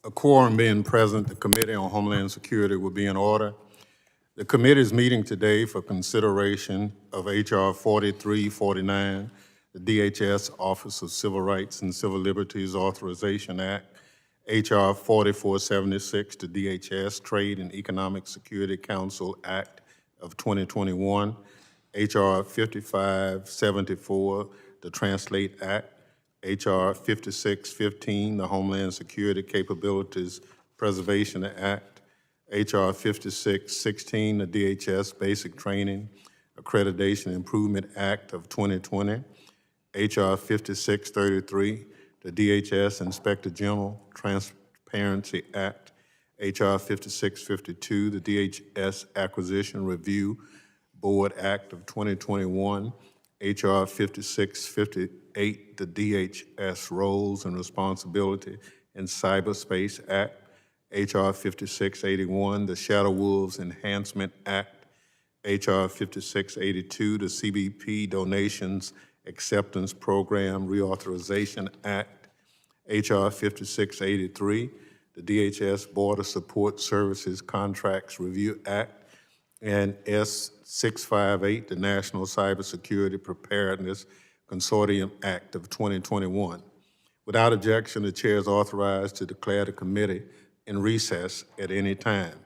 A quorum being present, the Committee on Homeland Security will be in order. The committee is meeting today for consideration of H.R. 4349, the DHS Office of Civil Rights and Civil Liberties Authorization Act, H.R. 4476, the DHS Trade and Economic Security Council Act of 2021, H.R. 5574, the Translate Act, H.R. 5615, the Homeland Security Capabilities Preservation Act, H.R. 5616, the DHS Basic Training Accreditation Improvement Act of 2020, H.R. 5633, the DHS Inspector General Transparency Act, H.R. 5652, the DHS Acquisition Review Board Act of 2021, H.R. 5658, the DHS Roles and Responsibility in Cyberspace Act, H.R. 5681, the Shadow Wolves Enhancement Act, H.R. 5682, the CBP Donations Acceptance Program Reauthorization Act, H.R. 5683, the DHS Border Support Services Contracts Review Act, and S658, the National Cybersecurity Preparedness Consortium Act of 2021. Without objection, the chair is authorized to declare the committee in recess at any time.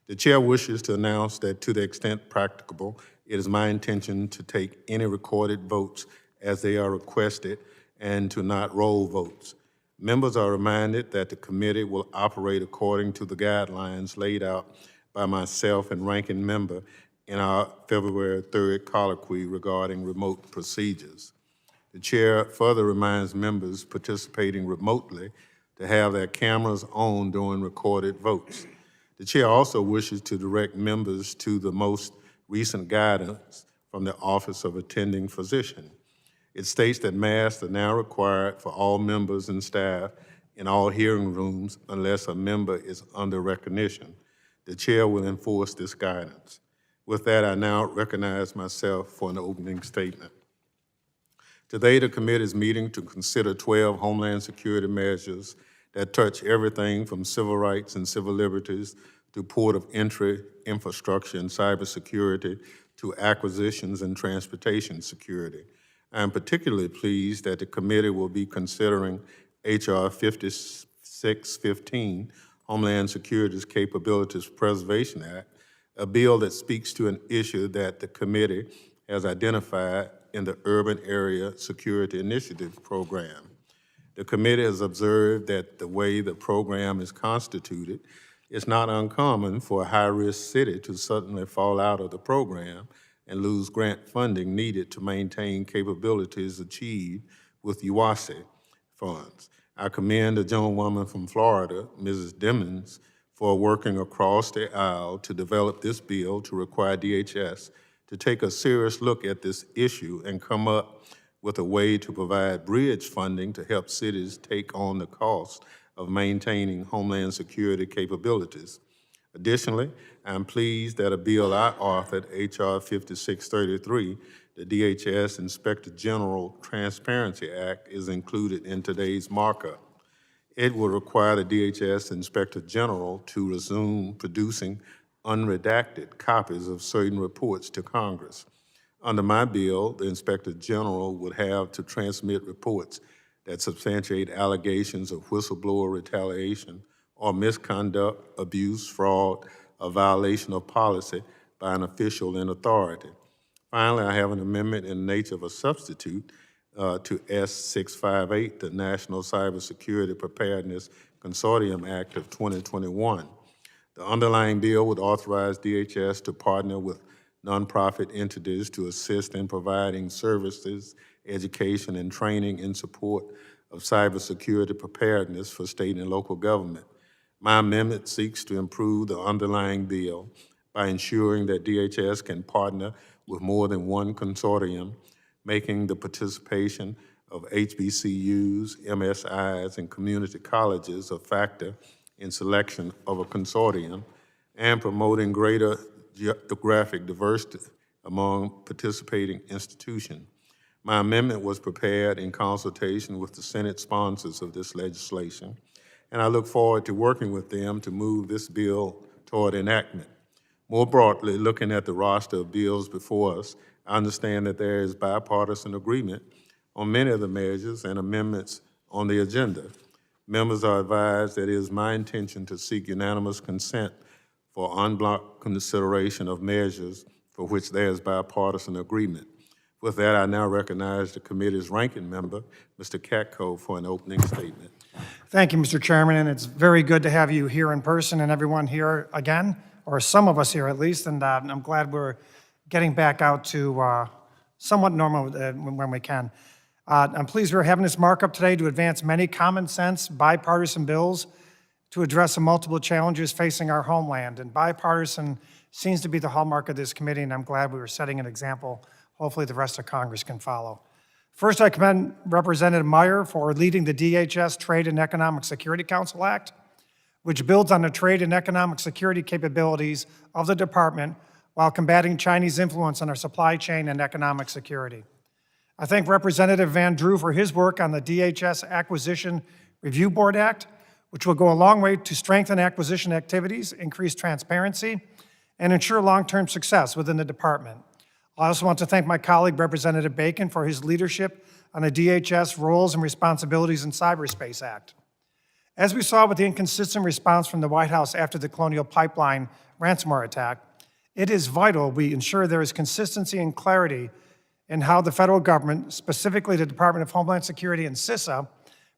The chair wishes to announce that to the extent practicable, it is my intention to take any recorded votes as they are requested and to not roll votes. Members are reminded that the committee will operate according to the guidelines laid out by myself and ranking member in our February 3rd colloquy regarding remote procedures. The chair further reminds members participating remotely to have their cameras on during recorded votes. The chair also wishes to direct members to the most recent guidance from the Office of Attending Physician. It states that masks are now required for all members and staff in all hearing rooms unless a member is under recognition. The chair will enforce this guidance. With that, I now recognize myself for an opening statement. Today, the committee is meeting to consider 12 Homeland Security measures that touch everything from civil rights and civil liberties to port of entry, infrastructure, and cybersecurity to acquisitions and transportation security. I am particularly pleased that the committee will be considering H.R. 5615, Homeland Security's Capabilities Preservation Act, a bill that speaks to an issue that the committee has identified in the Urban Area Security Initiative Program. The committee has observed that the way the program is constituted, it's not uncommon for a high-risk city to suddenly fall out of the program and lose grant funding needed to maintain capabilities achieved with UASI funds. I commend the gentlewoman from Florida, Mrs. Dimmons, for working across the aisle to develop this bill to require DHS to take a serious look at this issue and come up with a way to provide bridge funding to help cities take on the cost of maintaining Homeland Security capabilities. Additionally, I'm pleased that a bill I authored, H.R. 5633, the DHS Inspector General Transparency Act, is included in today's markup. It will require the DHS Inspector General to resume producing unredacted copies of certain reports to Congress. Under my bill, the Inspector General would have to transmit reports that substantiate allegations of whistleblower retaliation or misconduct, abuse, fraud, or violation of policy by an official in authority. Finally, I have an amendment in the nature of a substitute to S658, the National Cybersecurity Preparedness Consortium Act of 2021. The underlying bill would authorize DHS to partner with nonprofit entities to assist in providing services, education, and training in support of cybersecurity preparedness for state and local government. My amendment seeks to improve the underlying bill by ensuring that DHS can partner with more than one consortium, making the participation of HBCUs, MSIs, and community colleges a factor in selection of a consortium, and promoting greater geographic diversity among participating institutions. My amendment was prepared in consultation with the Senate sponsors of this legislation, and I look forward to working with them to move this bill toward enactment. More broadly, looking at the roster of bills before us, I understand that there is bipartisan agreement on many of the measures and amendments on the agenda. Members are advised that it is my intention to seek unanimous consent for en bloc consideration of measures for which there is bipartisan agreement. With that, I now recognize the committee's ranking member, Mr. Katko, for an opening statement. Thank you, Mr. Chairman, and it's very good to have you here in person and everyone here again, or some of us here at least, and I'm glad we're getting back out to somewhat normal when we can. I'm pleased we're having this markup today to advance many common sense bipartisan bills to address the multiple challenges facing our homeland, and bipartisan seems to be the hallmark of this committee, and I'm glad we were setting an example. Hopefully the rest of Congress can follow. First, I commend Representative Meyer for leading the DHS Trade and Economic Security Council Act, which builds on the trade and economic security capabilities of the department while combating Chinese influence on our supply chain and economic security. I thank Representative Van Drew for his work on the DHS Acquisition Review Board Act, which will go a long way to strengthen acquisition activities, increase transparency, and ensure long-term success within the department. I also want to thank my colleague, Representative Bacon, for his leadership on the DHS Roles and Responsibilities in Cyberspace Act. As we saw with the inconsistent response from the White House after the Colonial Pipeline ransomware attack, it is vital we ensure there is consistency and clarity in how the federal government, specifically the Department of Homeland Security and CISA,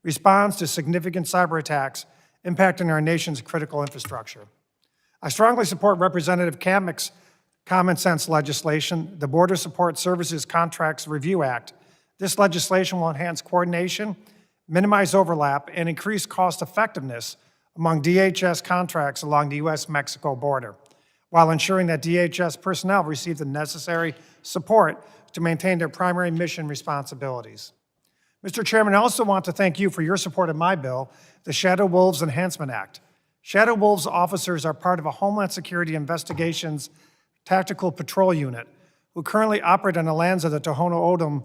responds to significant cyber attacks impacting our nation's critical infrastructure. I strongly support Representative Kamek's common sense legislation, the Border Support Services Contracts Review Act. This legislation will enhance coordination, minimize overlap, and increase cost effectiveness among DHS contracts along the U.S.-Mexico border, while ensuring that DHS personnel receive the necessary support to maintain their primary mission responsibilities. Mr. Chairman, I also want to thank you for your support of my bill, the Shadow Wolves Enhancement Act. Shadow Wolves officers are part of a Homeland Security Investigations Tactical Patrol Unit who currently operate on the lands of the Tohono O'odham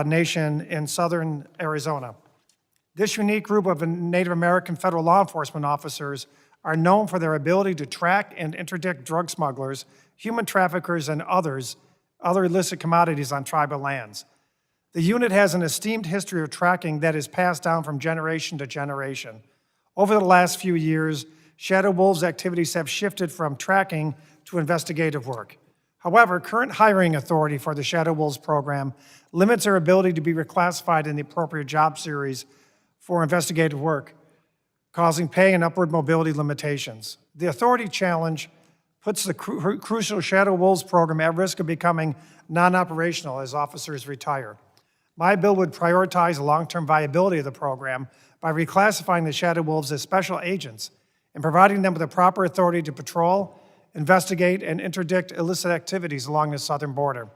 Nation in southern Arizona. This unique group of Native American federal law enforcement officers are known for their ability to track and interdict drug smugglers, human traffickers, and other illicit commodities on tribal lands. The unit has an esteemed history of tracking that is passed down from generation to generation. Over the last few years, Shadow Wolves activities have shifted from tracking to investigative work. However, current hiring authority for the Shadow Wolves program limits their ability to be reclassified in the appropriate job series for investigative work, causing pay and upward mobility limitations. The authority challenge puts the crucial Shadow Wolves program at risk of becoming non-operational as officers retire. My bill would prioritize the long-term viability of the program by reclassifying the Shadow Wolves as special agents and providing them with the proper authority to patrol, investigate, and interdict illicit activities along the southern border.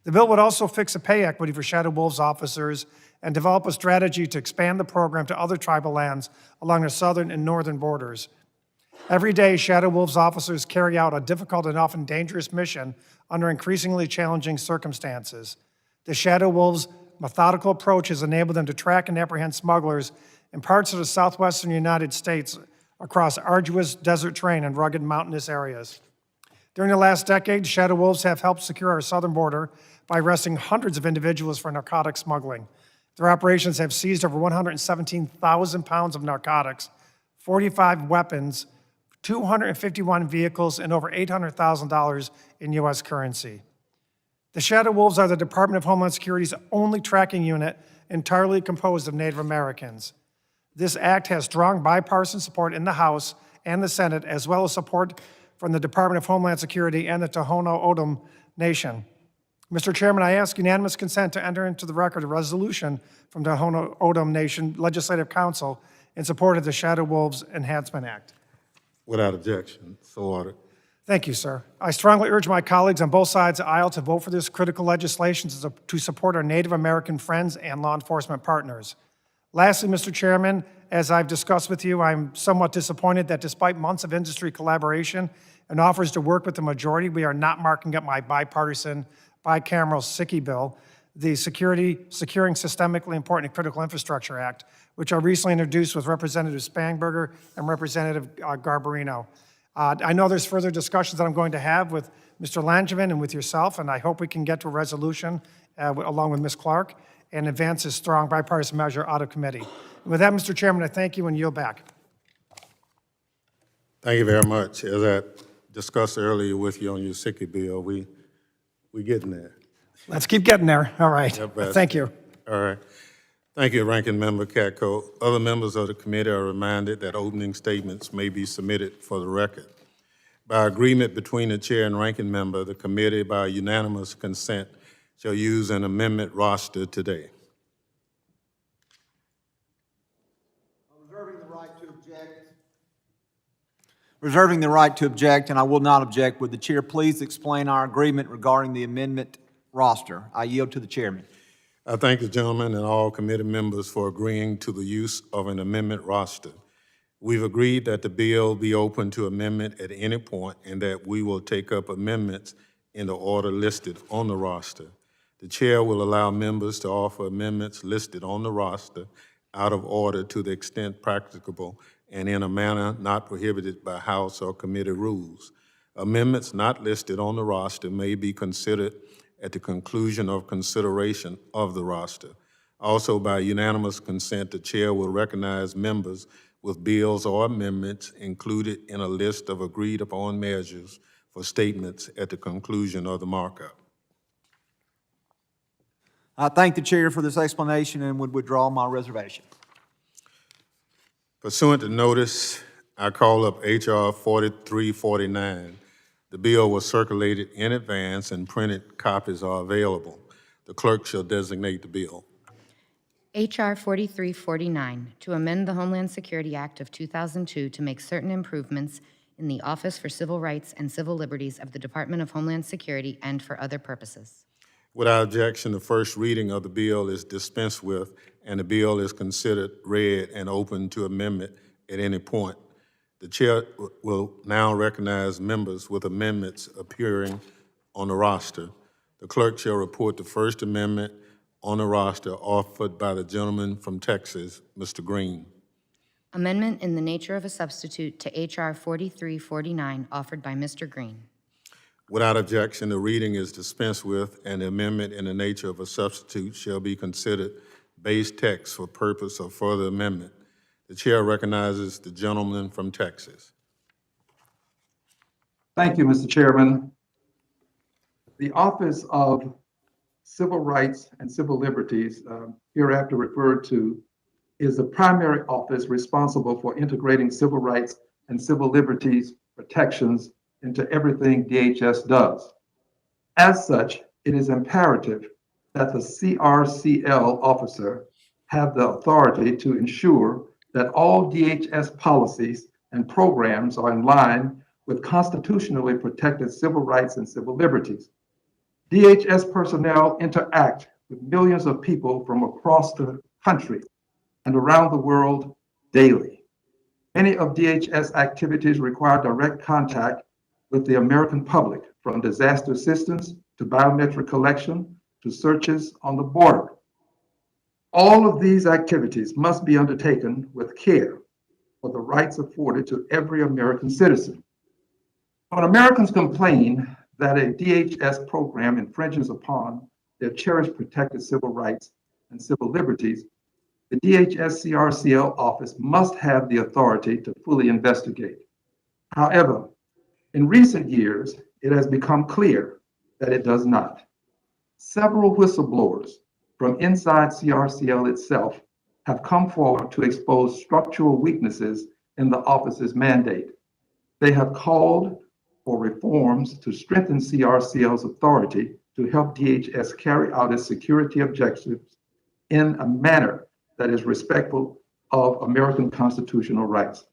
The bill would also fix a pay equity for Shadow Wolves officers and develop a strategy to expand the program to other tribal lands along the southern and northern borders. Every day, Shadow Wolves officers carry out a difficult and often dangerous mission under increasingly challenging circumstances. The Shadow Wolves' methodical approach has enabled them to track and apprehend smugglers in parts of the southwestern United States across arduous desert terrain and rugged mountainous areas. During the last decade, Shadow Wolves have helped secure our southern border by arresting hundreds of individuals for narcotic smuggling. Their operations have seized over 117,000 pounds of narcotics, 45 weapons, 251 vehicles, and over $800,000 in U.S. currency. The Shadow Wolves are the Department of Homeland Security's only tracking unit entirely composed of Native Americans. This act has strong bipartisan support in the House and the Senate, as well as support from the Department of Homeland Security and the Tohono O'odham Nation. Mr. Chairman, I ask unanimous consent to enter into the record a resolution from the Tohono O'odham Nation Legislative Council in support of the Shadow Wolves Enhancement Act. Without objection, so ordered. Thank you, sir. I strongly urge my colleagues on both sides of the aisle to vote for this critical legislation to support our Native American friends and law enforcement partners. Lastly, Mr. Chairman, as I've discussed with you, I'm somewhat disappointed that despite months of industry collaboration and offers to work with the majority, we are not marking up my bipartisan, bicameral SICI bill, the Securing Systemically Important and Critical Infrastructure Act, which I recently introduced with Representative Spangberger and Representative Garbarino. I know there's further discussions that I'm going to have with Mr. Langevin and with yourself, and I hope we can get to a resolution along with Ms. Clark and advance this strong bipartisan measure out of committee. And with that, Mr. Chairman, I thank you and yield back. Thank you very much. As I discussed earlier with you on your SICKY bill, we getting there. Let's keep getting there. All right. Yep, that's Thank you. All right. Thank you, Ranking Member Katko. Other members of the committee are reminded that opening statements may be submitted for the record. By agreement between the chair and ranking member, the committee, by unanimous consent, shall use an amendment roster today. Reserving the right to object, and I will not object. Would the chair please explain our agreement regarding the amendment roster? I yield to the chairman. I thank the gentleman and all committee members for agreeing to the use of an amendment roster. We've agreed that the bill be open to amendment at any point and that we will take up amendments in the order listed on the roster. The chair will allow members to offer amendments listed on the roster out of order to the extent practicable and in a manner not prohibited by House or committee rules. Amendments not listed on the roster may be considered at the conclusion of consideration of the roster. Also, by unanimous consent, the chair will recognize members with bills or amendments included in a list of agreed-upon measures for statements at the conclusion of the markup. I thank the chair for this explanation and would withdraw my reservation. Pursuant to notice, I call up HR 4349. The bill was circulated in advance and printed copies are available. The clerk shall designate the bill. HR 4349, to amend the Homeland Security Act of 2002 to make certain improvements in the Office for Civil Rights and Civil Liberties of the Department of Homeland Security and for other purposes. Without objection, the first reading of the bill is dispensed with, and the bill is considered read and open to amendment at any point. The chair will now recognize members with amendments appearing on the roster. The clerk shall report the first amendment on the roster offered by the gentleman from Texas, Mr. Green. Amendment in the nature of a substitute to HR 4349 offered by Mr. Green. Without objection, the reading is dispensed with, and the amendment in the nature of a substitute shall be considered base text for purpose of further amendment. The chair recognizes the gentleman from Texas. Thank you, Mr. Chairman. The Office of Civil Rights and Civil Liberties, hereafter referred to, is the primary office responsible for integrating civil rights and civil liberties protections into everything DHS does. As such, it is imperative that the CRCL officer have the authority to ensure that all DHS policies and programs are in line with constitutionally protected civil rights and civil liberties. DHS personnel interact with millions of people from across the country and around the world daily. Many of DHS activities require direct contact with the American public, from disaster assistance to biometric collection to searches on the border. All of these activities must be undertaken with care for the rights afforded to every American citizen. When Americans complain that a DHS program infringes upon their cherished protected civil rights and civil liberties, the DHS CRCL office must have the authority to fully investigate. However, in recent years, it has become clear that it does not. Several whistleblowers from inside CRCL itself have come forward to expose structural weaknesses in the office's mandate. They have called for reforms to strengthen CRCL's authority to help DHS carry out its security objectives in a manner that is respectful of American constitutional rights.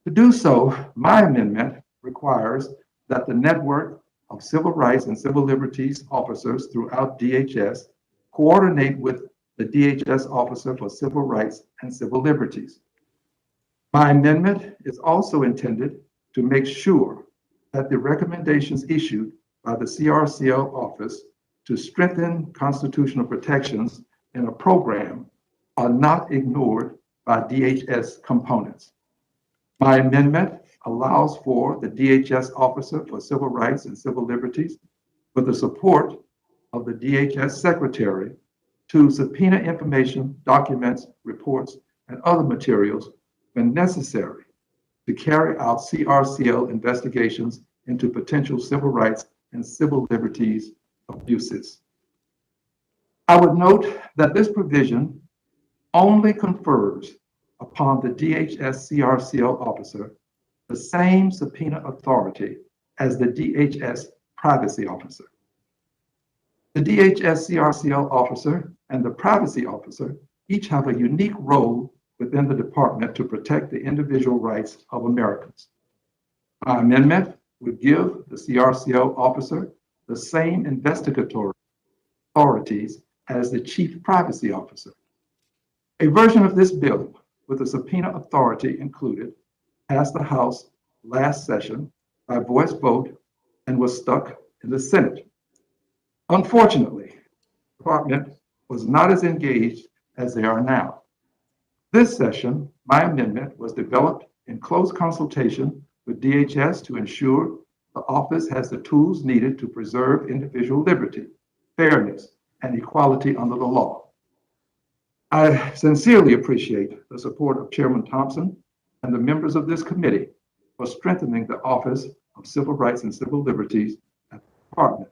To do so, my amendment requires that the network of civil rights and civil liberties officers throughout DHS coordinate with the DHS Officer for Civil Rights and Civil Liberties. My amendment is also intended to make sure that the recommendations issued by the CRCL office to strengthen constitutional protections in a program are not ignored by DHS components. My amendment allows for the DHS Officer for Civil Rights and Civil Liberties, with the support of the DHS Secretary, to subpoena information, documents, reports, and other materials when necessary to carry out CRCL investigations into potential civil rights and civil liberties abuses. I would note that this provision only confers upon the DHS CRCL officer the same subpoena authority as the DHS privacy officer. The DHS CRCL officer and the privacy officer each have a unique role within the department to protect the individual rights of Americans. My amendment would give the CRCL officer the same investigatory authorities as the chief privacy officer. A version of this bill with the subpoena authority included passed the House last session by voice vote and was stuck in the Senate. Unfortunately, the department was not as engaged as they are now. This session, my amendment was developed in close consultation with DHS to ensure the office has the tools needed to preserve individual liberty, fairness, and equality under the law. I sincerely appreciate the support of Chairman Thompson and the members of this committee for strengthening the Office of Civil Rights and Civil Liberties at the department.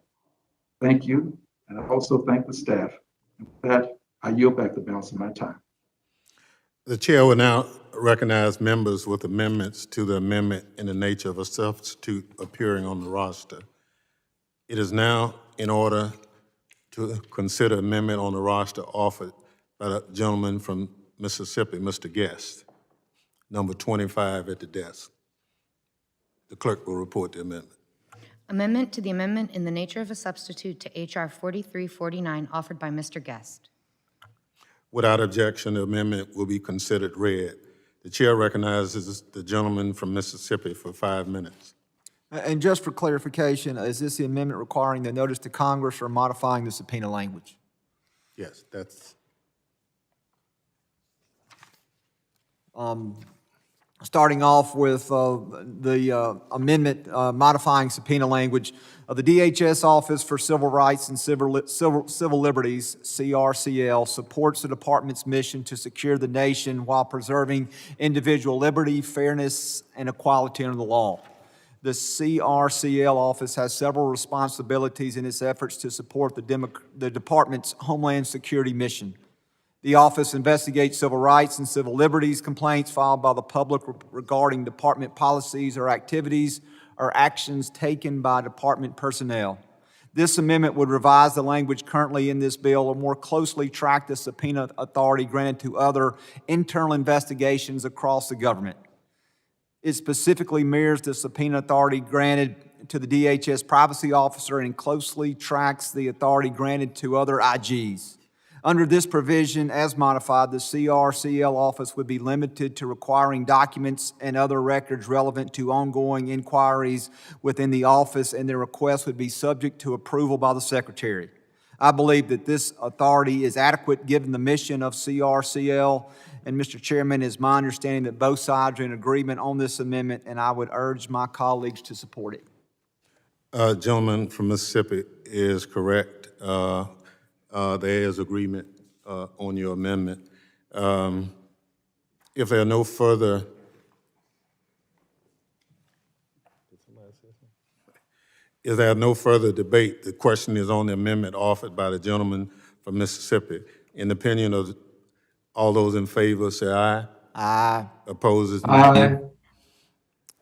Thank you, and I also thank the staff. And with that, I yield back the balance of my time. The chair will now recognize members with amendments to the amendment in the nature of a substitute appearing on the roster. It is now in order to consider amendment on the roster offered by the gentleman from Mississippi, Mr. Guest, number 25 at the desk. The clerk will report the amendment. Amendment to the amendment in the nature of a substitute to H.R. 4349 offered by Mr. Guest. Without objection, the amendment will be considered read. The chair recognizes the gentleman from Mississippi for 5 minutes. And just for clarification, is this the amendment requiring the notice to Congress or modifying the subpoena language? Yes, that's. Starting off with the amendment modifying subpoena language of the DHS Office for Civil Rights and Civil Liberties, CRCL, supports the department's mission to secure the nation while preserving individual liberty, fairness, and equality under the law. The CRCL office has several responsibilities in its efforts to support the department's Homeland Security mission. The office investigates civil rights and civil liberties complaints filed by the public regarding department policies or activities or actions taken by department personnel. This amendment would revise the language currently in this bill or more closely track the subpoena authority granted to other internal investigations across the government. It specifically mirrors the subpoena authority granted to the DHS privacy officer and closely tracks the authority granted to other IGs. Under this provision, as modified, the CRCL office would be limited to requiring documents and other records relevant to ongoing inquiries within the office, and their requests would be subject to approval by the Secretary. I believe that this authority is adequate given the mission of CRCL, and Mr. Chairman, it's my understanding that both sides are in agreement on this amendment, and I would urge my colleagues to support it. Gentleman from Mississippi is correct. There is agreement on your amendment. If there are no further, if there are no further debate, the question is on the amendment offered by the gentleman from Mississippi. In the opinion of all those in favor, say aye. Aye. Opposes, nay. Aye.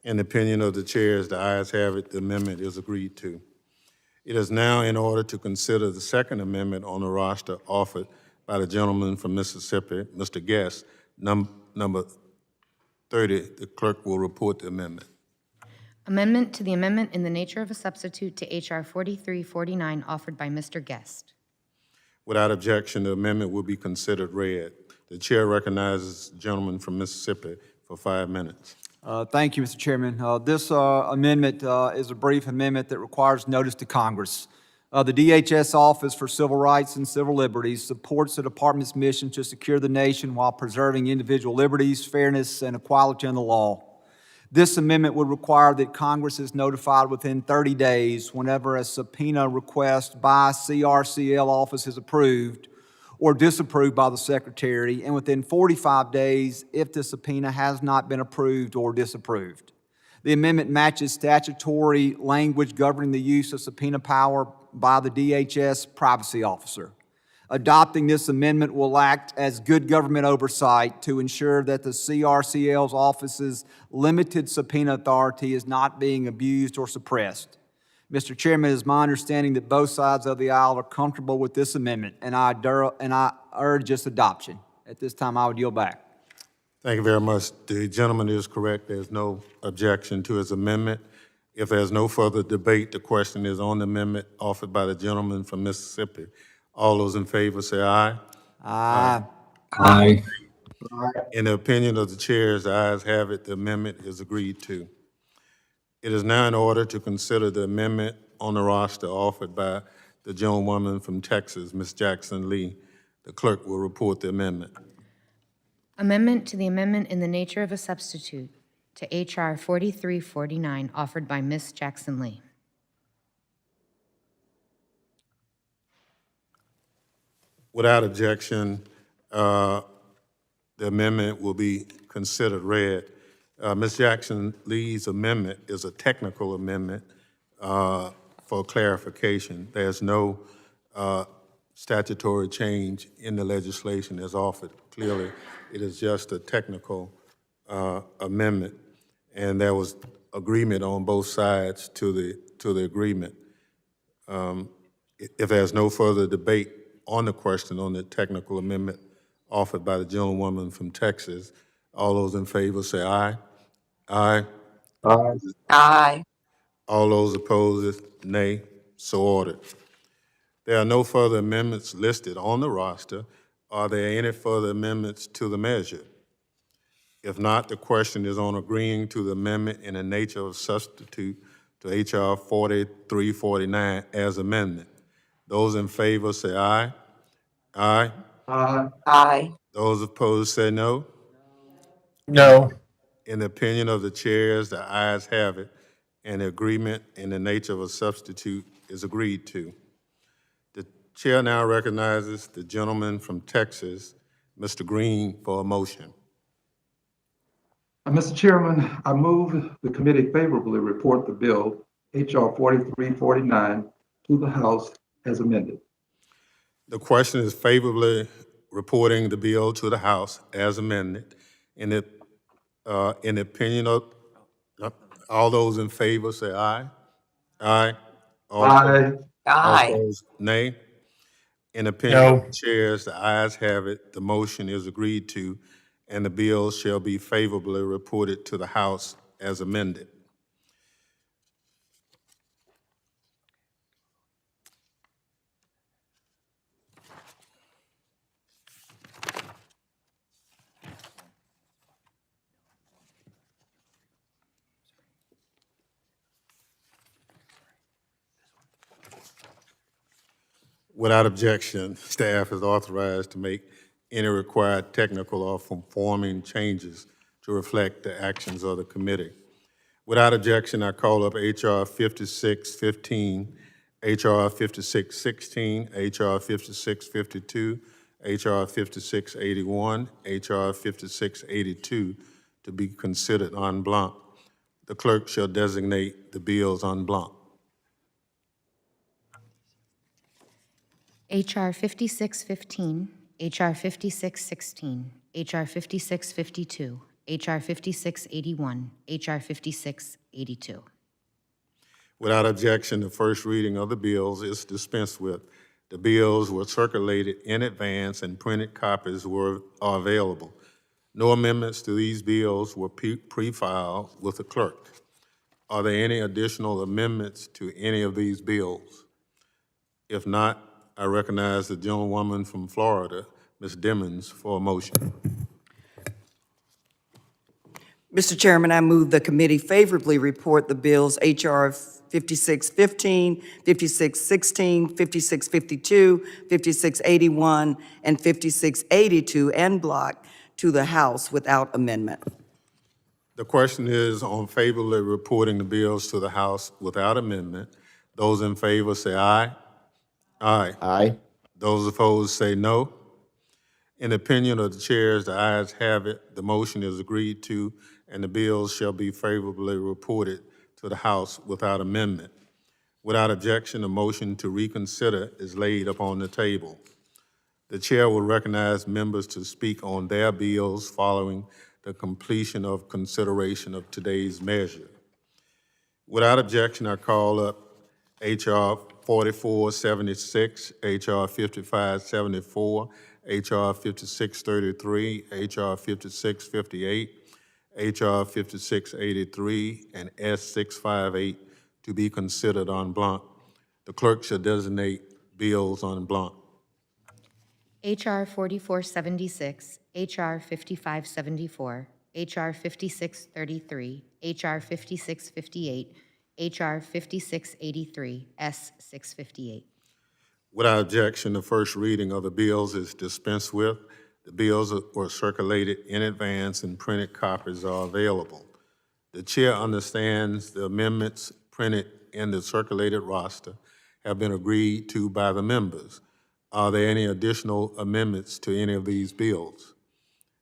In the opinion of the chairs, the ayes have it, the amendment is agreed to. It is now in order to consider the second amendment on the roster offered by the gentleman from Mississippi, Mr. Guest, number 30. The clerk will report the amendment. Amendment to the amendment in the nature of a substitute to H.R. 4349 offered by Mr. Guest. Without objection, the amendment will be considered read. The chair recognizes the gentleman from Mississippi for 5 minutes. Thank you, Mr. Chairman. This amendment is a brief amendment that requires notice to Congress. The DHS Office for Civil Rights and Civil Liberties supports the department's mission to secure the nation while preserving individual liberties, fairness, and equality in the law. This amendment would require that Congress is notified within 30 days whenever a subpoena request by CRCL office is approved or disapproved by the Secretary, and within 45 days if the subpoena has not been approved or disapproved. The amendment matches statutory language governing the use of subpoena power by the DHS privacy officer. Adopting this amendment will act as good government oversight to ensure that the CRCL's office's limited subpoena authority is not being abused or suppressed. Mr. Chairman, it is my understanding that both sides of the aisle are comfortable with this amendment, and I urge its adoption. At this time, I would yield back. Thank you very much. The gentleman is correct. There's no objection to his amendment. If there's no further debate, the question is on the amendment offered by the gentleman from Mississippi. All those in favor say aye. Aye. Aye. In the opinion of the chairs, the ayes have it. The amendment is agreed to. It is now in order to consider the amendment on the roster offered by the gentlewoman from Texas, Ms. Jackson Lee. The clerk will report the amendment. Amendment to the amendment in the nature of a substitute to H.R. 4349, offered by Ms. Jackson Lee. Without objection, the amendment will be considered read. Ms. Jackson Lee's amendment is a technical amendment for clarification. There's no statutory change in the legislation as offered. Clearly, it is just a technical amendment, and there was agreement on both sides to the agreement. If there's no further debate on the question on the technical amendment offered by the gentlewoman from Texas, all those in favor say aye. Aye. Aye. Aye. All those opposed, nay. So ordered. There are no further amendments listed on the roster. Are there any further amendments to the measure? If not, the question is on agreeing to the amendment in the nature of substitute to H.R. 4349 as amendment. Those in favor say aye. Aye. Aye. Aye. Those opposed say no. No. In the opinion of the chairs, the ayes have it, and the agreement in the nature of a substitute is agreed to. The chair now recognizes the gentleman from Texas, Mr. Green, for a motion. Mr. Chairman, I move the committee favorably report the bill HR 4349 to the House as amended. The question is favorably reporting the bill to the House as amended. In the opinion of, all those in favor say aye. Aye. All Aye. Aye. opposed, nay. In the opinion of the chairs, the ayes have it. The motion is agreed to, and the bill shall be favorably reported to the House as amended. Without objection, staff is authorized to make any required technical or conforming changes to reflect the actions of the committee. Without objection, I call up H.R. 5615, H.R. 5616, H.R. 5652, H.R. 5681, H.R. 5682 to be considered en bloc. The clerk shall designate the bills en bloc. H.R. 5615, H.R. 5616, H.R. 5652, H.R. 5681, H.R. 5682. Without objection, the first reading of the bills is dispensed with. The bills were circulated in advance and printed copies are available. No amendments to these bills were pre-filed with the clerk. Are there any additional amendments to any of these bills? If not, I recognize the gentlewoman from Florida, Ms. Dimmons, for a motion. Mr. Chairman, I move the committee favorably report the bills HR 5615, 5616, 5652, 5681, and 5682 en bloc to the House without amendment. The question is on favorably reporting the bills to the House without amendment. Those in favor say aye. Aye. Aye. Those opposed say no. In the opinion of the chairs, the ayes have it. The motion is agreed to, and the bills shall be favorably reported to the House without amendment. Without objection, a motion to reconsider is laid upon the table. The chair will recognize members to speak on their bills following the completion of consideration of today's measure. Without objection, I call up HR 4476, HR 5574, HR 5633, HR 5658, HR 5683, and S 658 to be considered en bloc. The clerk shall designate bills en bloc. HR 4476, HR 5574, HR 5633, HR 5658, HR 5683, S 658. Without objection, the first reading of the bills is dispensed with. The bills were circulated in advance and printed copies are available. The chair understands the amendments printed in the circulated roster have been agreed to by the members. Are there any additional amendments to any of these bills?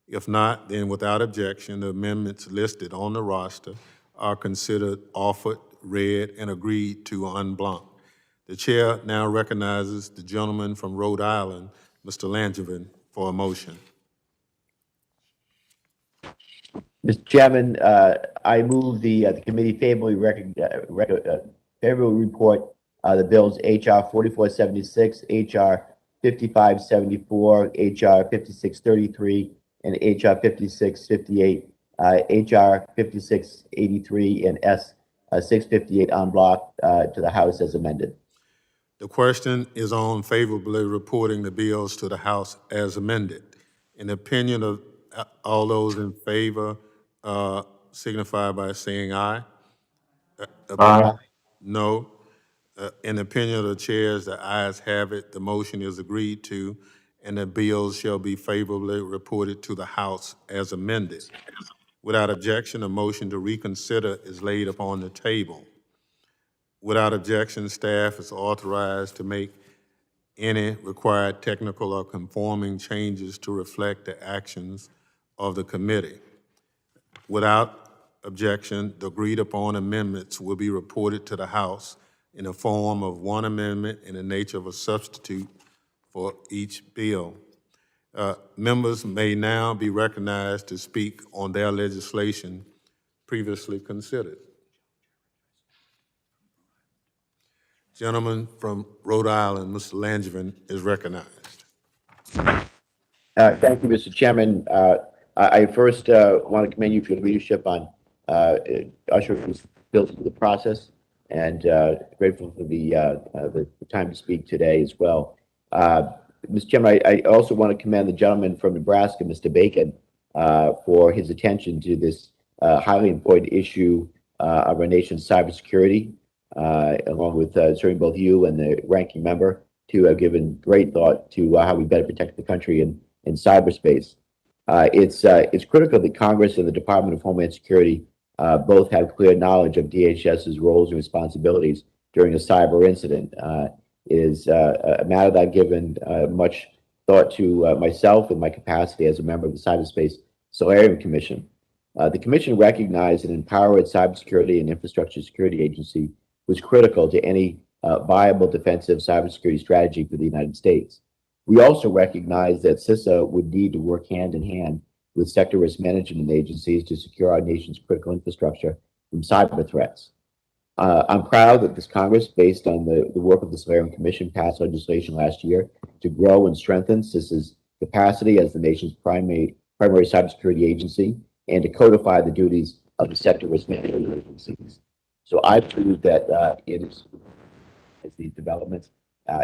If not, then without objection, the amendments listed on the roster are considered offered, read, and agreed to en bloc. The chair now recognizes the gentleman from Rhode Island, Mr. Langevin, for a motion. Mr. Chairman, I move the committee favorably favorably report the bills HR 4476, HR 5574, HR 5633, and HR 5658, HR 5683, and S 658 en bloc to the House as amended. The question is on favorably reporting the bills to the House as amended. In the opinion of all those in favor, signify by saying aye. Aye. No. In the opinion of the chairs, the ayes have it. The motion is agreed to, and the bills shall be favorably reported to the House as amended. Without objection, a motion to reconsider is laid upon the table. Without objection, staff is authorized to make any required technical or conforming changes to reflect the actions of the committee. Without objection, the agreed-upon amendments will be reported to the House in the form of one amendment in the nature of a substitute for each bill. Members may now be recognized to speak on their legislation previously considered. Gentleman from Rhode Island, Mr. Langevin, is recognized. Thank you, Mr. Chairman. I first want to commend you for your leadership on ushering this bill through the process, and grateful for the time to speak today as well. Mr. Chairman, I also want to commend the gentleman from Nebraska, Mr. Bacon, for his attention to this highly important issue of our nation's cybersecurity, along with serving both you and the ranking member to have given great thought to how we better protect the country in cyberspace. It's critical that Congress and the Department of Homeland Security both have clear knowledge of DHS's roles and responsibilities during a cyber incident. It is a matter that I've given much thought to myself in my capacity as a member of the Cyberspace Solarium Commission. The Commission recognized an empowered cybersecurity and infrastructure security agency was critical to any viable defensive cybersecurity strategy for the United States. We also recognize that CISA would need to work hand in hand with sector risk management agencies to secure our nation's critical infrastructure from cyber threats. I'm proud that this Congress, based on the work of the Solarium Commission, passed legislation last year to grow and strengthen CISA's capacity as the nation's primary cybersecurity agency and to codify the duties of the sector risk management agencies. So I believe that it is these developments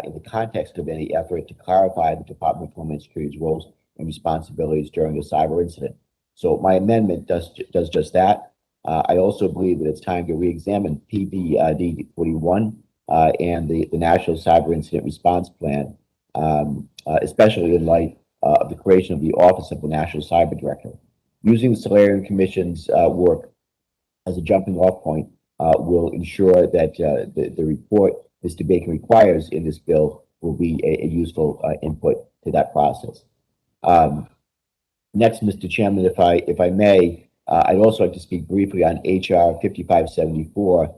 in the context of any effort to clarify the Department of Homeland Security's roles and responsibilities during a cyber incident. So my amendment does just that. I also believe that it's time to re-examine PBD 41 and the National Cyber Incident Response Plan, especially in light of the creation of the Office of the National Cyber Director. Using the Solarian Commission's work as a jumping off point will ensure that the report Mr. Bacon requires in this bill will be a useful input to that process. Next, Mr. Chairman, if I may, I'd also like to speak briefly on HR 5574,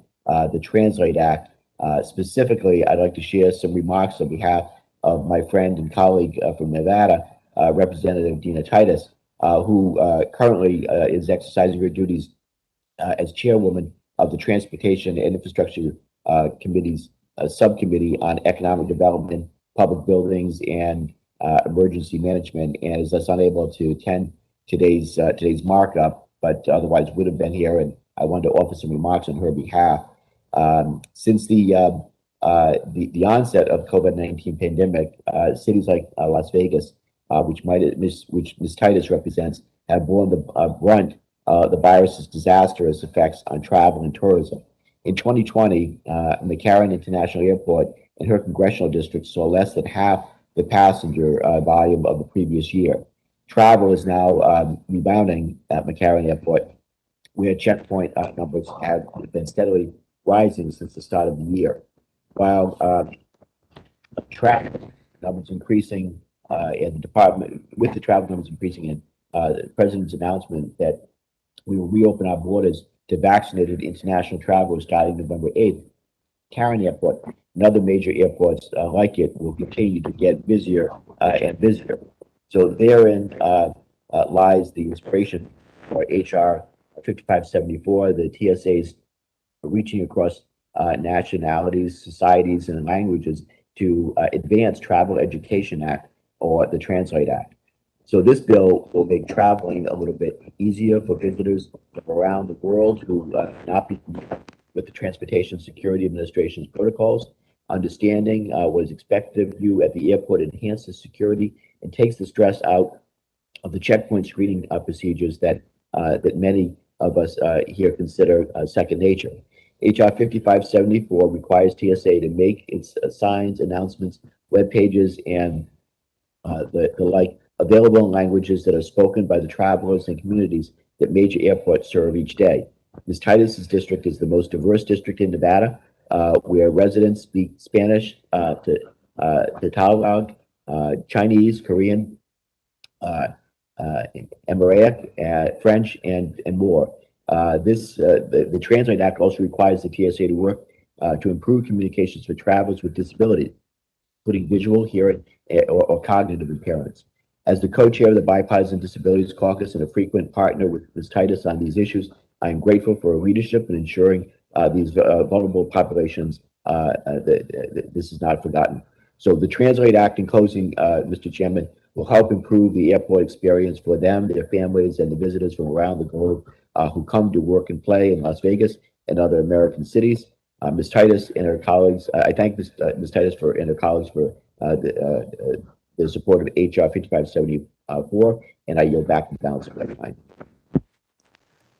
the Translate Act. Specifically, I'd like to share some remarks on behalf of my friend and colleague from Nevada, Representative Dina Titus, who currently is exercising her duties as chairwoman of the Transportation and Infrastructure Committee's subcommittee on economic development, public buildings, and emergency management, and is thus unable to attend today's markup, but otherwise would have been here. And I wanted to offer some remarks on her behalf. Since the onset of COVID-19 pandemic, cities like Las Vegas, which Ms. Titus represents, have borne the brunt the virus's disastrous effects on travel and tourism. In 2020, McCarran International Airport in her congressional district saw less than half the passenger volume of the previous year. Travel is now rebounding at McCarran Airport, where checkpoint numbers have been steadily rising since the start of the year. While traffic numbers increasing in the department, with the travel numbers increasing, and the president's announcement that we will reopen our borders to vaccinated international travelers starting November 8th. McCarran Airport and other major airports like it will continue to get busier and busier. So therein lies the inspiration for HR 5574, the TSA's reaching across nationalities, societies, and languages to advance Travel Education Act, or the Translate Act. So this bill will make traveling a little bit easier for visitors from around the world who not be familiar with the Transportation Security Administration's protocols. Understanding what is expected of you at the airport enhances security and takes the stress out of the checkpoint screening procedures that many of us here consider second nature. HR 5574 requires TSA to make its signs, announcements, web pages, and the like available in languages that are spoken by the travelers and communities that major airports serve each day. Ms. Titus's district is the most diverse district in Nevada, where residents speak Spanish, to Tagalog, Chinese, Korean, Amharic, French, and more. The Translate Act also requires the TSA to work to improve communications for travelers with disabilities, including visual, hearing, or cognitive impairments. As the co-chair of the Bipartisan Disabilities Caucus and a frequent partner with Ms. Titus on these issues, I am grateful for her leadership in ensuring these vulnerable populations, this is not forgotten. So the Translate Act, in closing, Mr. Chairman, will help improve the airport experience for them, their families, and the visitors from around the globe who come to work and play in Las Vegas and other American cities. Ms. Titus and her colleagues, I thank Ms. Titus and her colleagues for the support of HR 5574, and I yield back the balance of my time.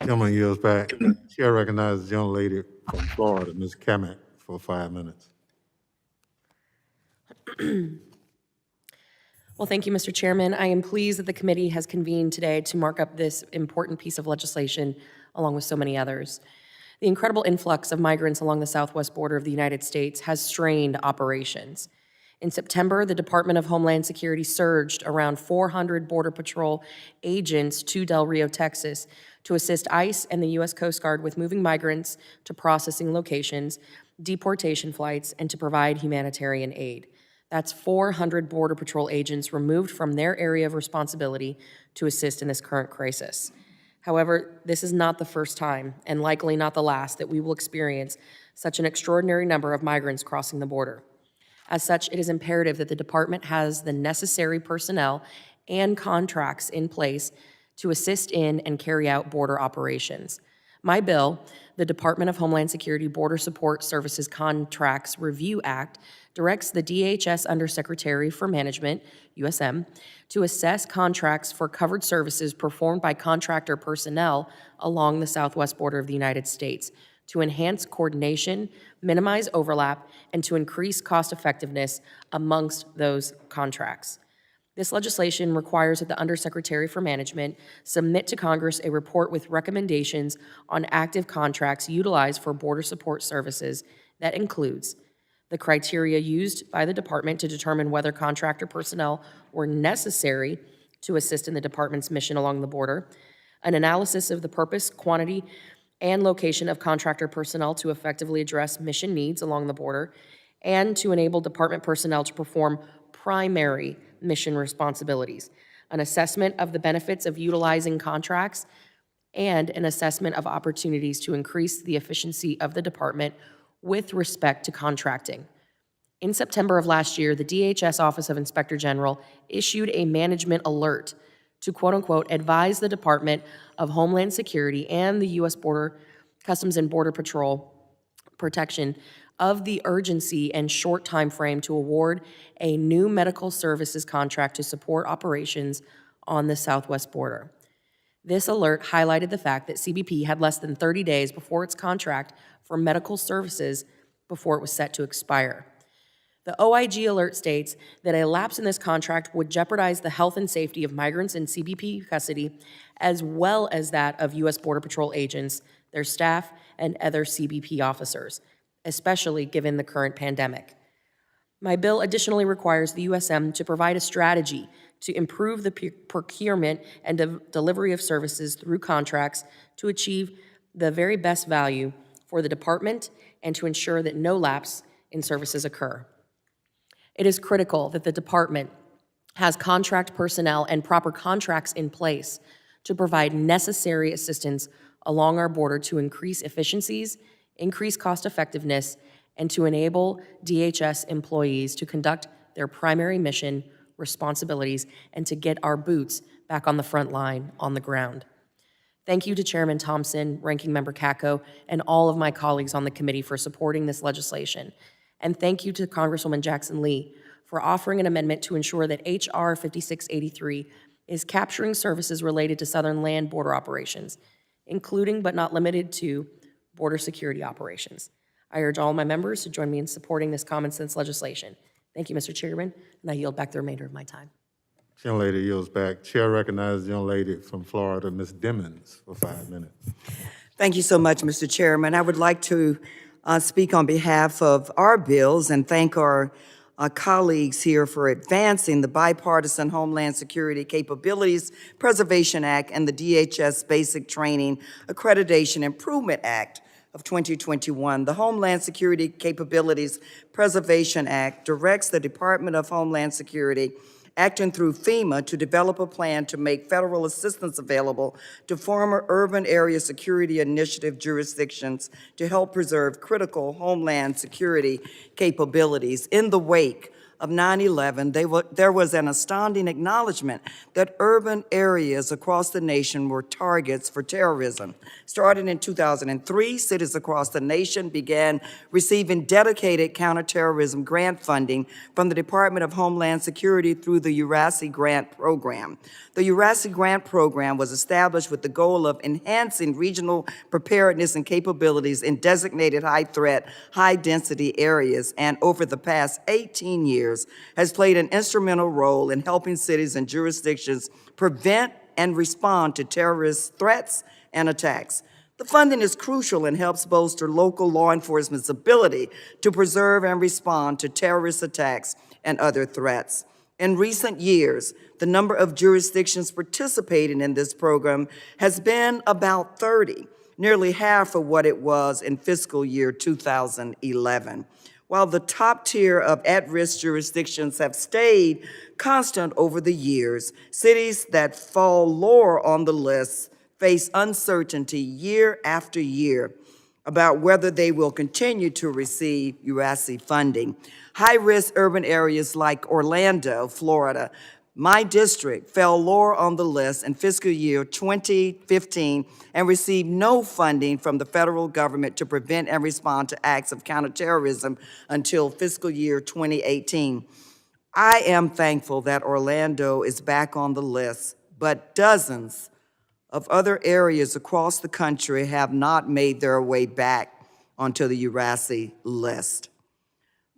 Gentleman yields back. Chair recognizes the young lady from Florida, Ms. Kamek, for 5 minutes. Well, thank you, Mr. Chairman. I am pleased that the committee has convened today to mark up this important piece of legislation, along with so many others. The incredible influx of migrants along the southwest border of the United States has strained operations. In September, the Department of Homeland Security surged around 400 Border Patrol agents to Del Rio, Texas, to assist ICE and the U.S. Coast Guard with moving migrants to processing locations, deportation flights, and to provide humanitarian aid. That's 400 Border Patrol agents removed from their area of responsibility to assist in this current crisis. However, this is not the first time, and likely not the last, that we will experience such an extraordinary number of migrants crossing the border. As such, it is imperative that the department has the necessary personnel and contracts in place to assist in and carry out border operations. My bill, the Department of Homeland Security Border Support Services Contracts Review Act, directs the DHS Undersecretary for Management, USM, to assess contracts for covered services performed by contractor personnel along the southwest border of the United States to enhance coordination, minimize overlap, and to increase cost effectiveness amongst those contracts. This legislation requires that the Undersecretary for Management submit to Congress a report with recommendations on active contracts utilized for border support services that includes the criteria used by the department to determine whether contractor personnel were necessary to assist in the department's mission along the border, an analysis of the purpose, quantity, and location of contractor personnel to effectively address mission needs along the border, and to enable department personnel to perform primary mission responsibilities, an assessment of the benefits of utilizing contracts, and an assessment of opportunities to increase the efficiency of the department with respect to contracting. In September of last year, the DHS Office of Inspector General issued a management alert to quote-unquote advise the Department of Homeland Security and the U.S. Customs and Border Protection of the urgency and short time frame to award a new medical services contract to support operations on the southwest border. This alert highlighted the fact that CBP had less than 30 days before its contract for medical services before it was set to expire. The OIG alert states that a lapse in this contract would jeopardize the health and safety of migrants in CBP custody, as well as that of U.S. Border Patrol agents, their staff, and other CBP officers, especially given the current pandemic. My bill additionally requires the USM to provide a strategy to improve the procurement and delivery of services through contracts to achieve the very best value for the department and to ensure that no lapse in services occur. It is critical that the department has contract personnel and proper contracts in place to provide necessary assistance along our border to increase efficiencies, increase cost effectiveness, and to enable DHS employees to conduct their primary mission responsibilities and to get our boots back on the front line on the ground. Thank you to Chairman Thompson, Ranking Member Kako, and all of my colleagues on the committee for supporting this legislation. And thank you to Congresswoman Jackson Lee for offering an amendment to ensure that H.R. 5683 is capturing services related to southern land border operations, including but not limited to border security operations. I urge all my members to join me in supporting this common sense legislation. Thank you, Mr. Chairman, and I yield back the remainder of my time. Young lady yields back. Chair recognizes the young lady from Florida, Ms. Dimmons, for 5 minutes. Thank you so much, Mr. Chairman. I would like to speak on behalf of our bills and thank our colleagues here for advancing the Bipartisan Homeland Security Capabilities Preservation Act and the DHS Basic Training Accreditation Improvement Act of 2021. The Homeland Security Capabilities Preservation Act directs the Department of Homeland Security, acting through FEMA, to develop a plan to make federal assistance available to former Urban Area Security Initiative jurisdictions to help preserve critical homeland security capabilities. In the wake of 9/11, there was an astounding acknowledgement that urban areas across the nation were targets for terrorism. Starting in 2003, cities across the nation began receiving dedicated counterterrorism grant funding from the Department of Homeland Security through the URASI grant program. The URASI grant program was established with the goal of enhancing regional preparedness and capabilities in designated high-threat, high-density areas, and over the past 18 years has played an instrumental role in helping cities and jurisdictions prevent and respond to terrorist threats and attacks. The funding is crucial and helps bolster local law enforcement's ability to preserve and respond to terrorist attacks and other threats. In recent years, the number of jurisdictions participating in this program has been about 30, nearly half of what it was in fiscal year 2011. While the top tier of at-risk jurisdictions have stayed constant over the years, cities that fall lower on the list face uncertainty year after year about whether they will continue to receive URASI funding. High-risk urban areas like Orlando, Florida, My district fell lower on the list in fiscal year 2015 and received no funding from the federal government to prevent and respond to acts of counterterrorism until fiscal year 2018. I am thankful that Orlando is back on the list, but dozens of other areas across the country have not made their way back onto the URASI list.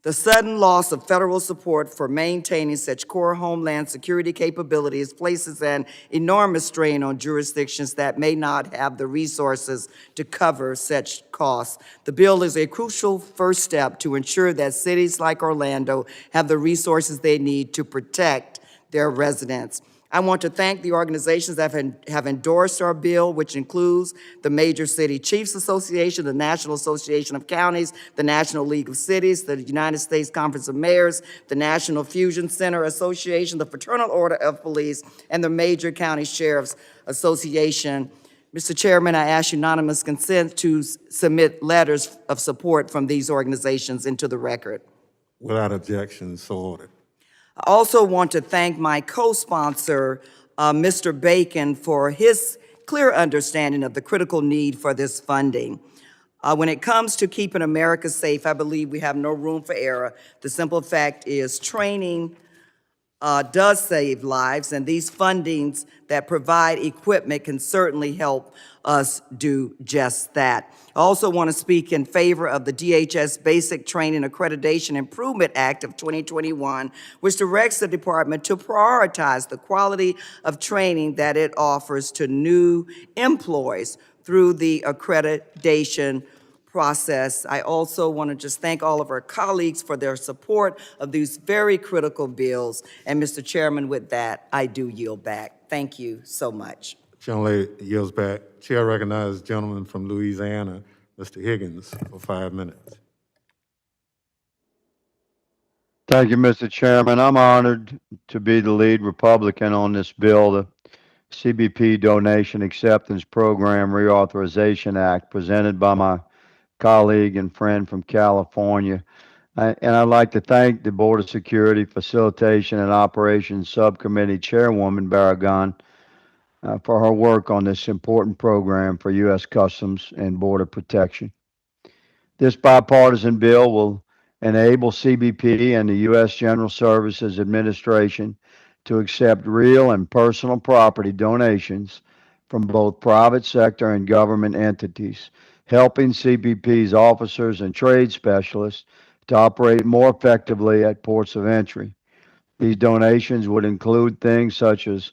The sudden loss of federal support for maintaining such core homeland security capabilities places an enormous strain on jurisdictions that may not have the resources to cover such costs. The bill is a crucial first step to ensure that cities like Orlando have the resources they need to protect their residents. I want to thank the organizations that have endorsed our bill, which includes the Major City Chiefs Association, the National Association of Counties, the National League of Cities, the United States Conference of Mayors, the National Fusion Center Association, the Fraternal Order of Police, and the Major County Sheriffs Association. Mr. Chairman, I ask unanimous consent to submit letters of support from these organizations into the record. Without objection, so ordered. I also want to thank my co-sponsor, Mr. Bacon, for his clear understanding of the critical need for this funding. When it comes to keeping America safe, I believe we have no room for error. The simple fact is training does save lives, and these fundings that provide equipment can certainly help us do just that. I also want to speak in favor of the DHS Basic Training Accreditation Improvement Act of 2021, which directs the department to prioritize the quality of training that it offers to new employees through the accreditation process. I also want to just thank all of our colleagues for their support of these very critical bills. And Mr. Chairman, with that, I do yield back. Thank you so much. Gentlelady yields back. Chair recognizes the gentleman from Louisiana, Mr. Higgins, for 5 minutes. Thank you, Mr. Chairman. I'm honored to be the lead Republican on this bill, the CBP Donation Acceptance Program Reauthorization Act, presented by my colleague and friend from California. And I'd like to thank the Board of Security Facilitation and Operations Subcommittee Chairwoman Barragan for her work on this important program for U.S. Customs and Border Protection. This bipartisan bill will enable CBP and the U.S. General Services Administration to accept real and personal property donations from both private sector and government entities, helping CBP's officers and trade specialists to operate more effectively at ports of entry. These donations would include things such as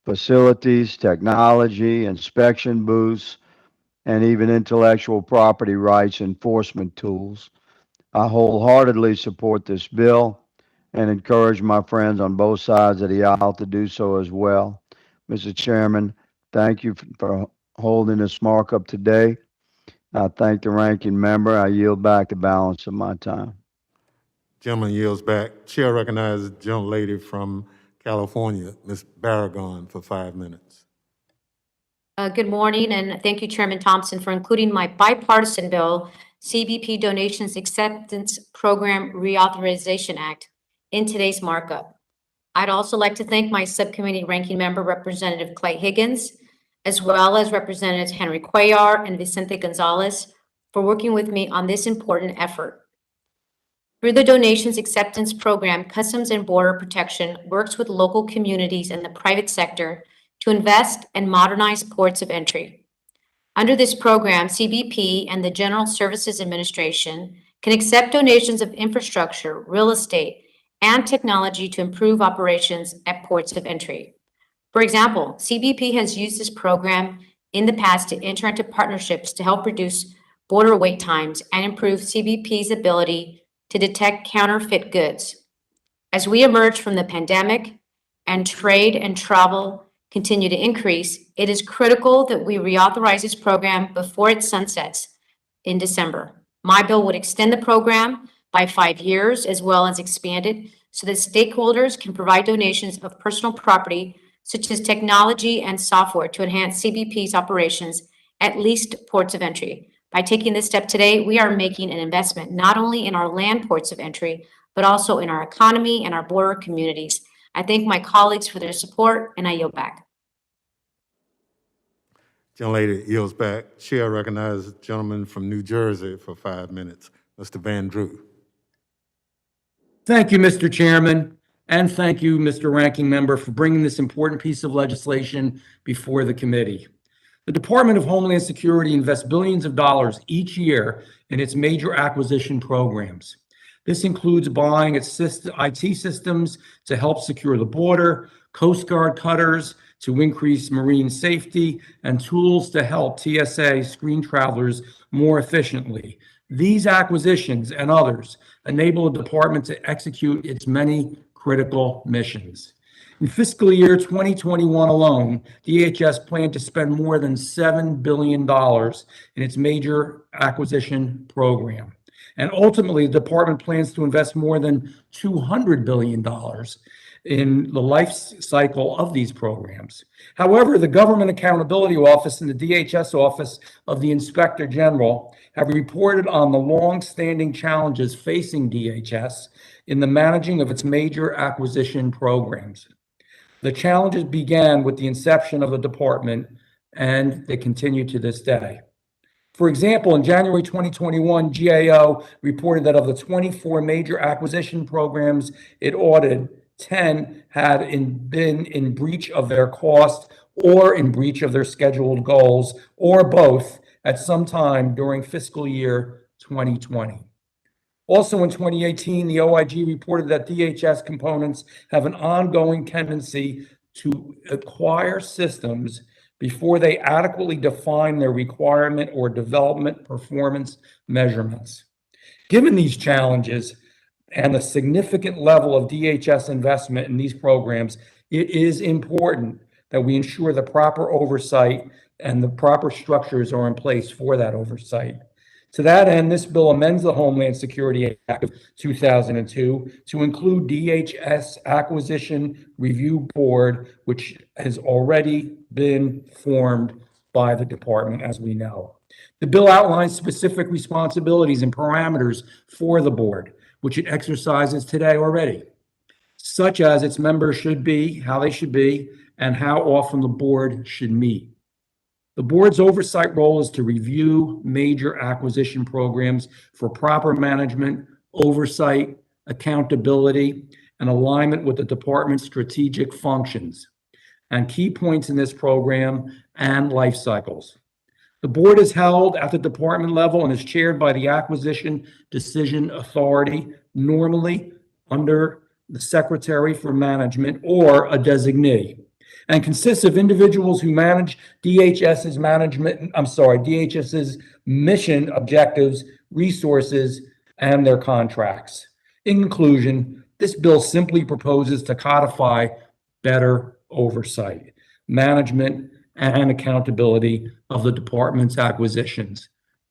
facilities, technology, inspection booths, and even intellectual property rights enforcement tools. I wholeheartedly support this bill and encourage my friends on both sides of the aisle to do so as well. Mr. Chairman, thank you for holding this markup today. I thank the ranking member. I yield back the balance of my time. Gentleman yields back. Chair recognizes the gentlelady from California, Ms. Barragan, for 5 minutes. Good morning, and thank you, Chairman Thompson, for including my bipartisan bill, CBP Donations Acceptance Program Reauthorization Act, in today's markup. I'd also like to thank my subcommittee ranking member, Representative Clay Higgins, as well as Representatives Henry Cuellar and Vicente Gonzalez, for working with me on this important effort. Through the Donations Acceptance Program, Customs and Border Protection works with local communities and the private sector to invest and modernize ports of entry. Under this program, CBP and the General Services Administration can accept donations of infrastructure, real estate, and technology to improve operations at ports of entry. For example, CBP has used this program in the past to enter into partnerships to help reduce border wait times and improve CBP's ability to detect counterfeit goods. As we emerge from the pandemic and trade and travel continue to increase, it is critical that we reauthorize this program before it sunsets in December. My bill would extend the program by 5 years as well as expand it so that stakeholders can provide donations of personal property such as technology and software to enhance CBP's operations at least ports of entry. By taking this step today, we are making an investment not only in our land ports of entry, but also in our economy and our border communities. I thank my colleagues for their support, and I yield back. Gentlelady yields back. Chair recognizes the gentleman from New Jersey for 5 minutes, Mr. Van Drew. Thank you, Mr. Chairman, and thank you, Mr. Ranking Member, for bringing this important piece of legislation before the committee. The Department of Homeland Security invests billions of dollars each year in its major acquisition programs. This includes buying its IT systems to help secure the border, Coast Guard cutters to increase marine safety, and tools to help TSA screen travelers more efficiently. These acquisitions and others enable the department to execute its many critical missions. In fiscal year 2021 alone, DHS planned to spend more than $7 billion in its major acquisition program. And ultimately, the department plans to invest more than $200 billion in the life cycle of these programs. However, the Government Accountability Office and the DHS Office of the Inspector General have reported on the long-standing challenges facing DHS in the managing of its major acquisition programs. The challenges began with the inception of the department, and they continue to this day. For example, in January 2021, GAO reported that of the 24 major acquisition programs it audited, 10 had been in breach of their cost or in breach of their scheduled goals, or both at some time during fiscal year 2020. Also in 2018, the OIG reported that DHS components have an ongoing tendency to acquire systems before they adequately define their requirement or development performance measurements. Given these challenges and the significant level of DHS investment in these programs, it is important that we ensure the proper oversight and the proper structures are in place for that oversight. To that end, this bill amends the Homeland Security Act of 2002 to include DHS Acquisition Review Board, which has already been formed by the department, as we know. The bill outlines specific responsibilities and parameters for the board, which it exercises today already, such as its members should be, how they should be, and how often the board should meet. The board's oversight role is to review major acquisition programs for proper management, oversight, accountability, and alignment with the department's strategic functions and key points in this program and life cycles. The board is held at the department level and is chaired by the Acquisition Decision Authority, normally under the Secretary for Management or a designee, and consists of individuals who manage DHS's mission objectives, resources, and their contracts. In conclusion, this bill simply proposes to codify better oversight, management, and accountability of the department's acquisitions.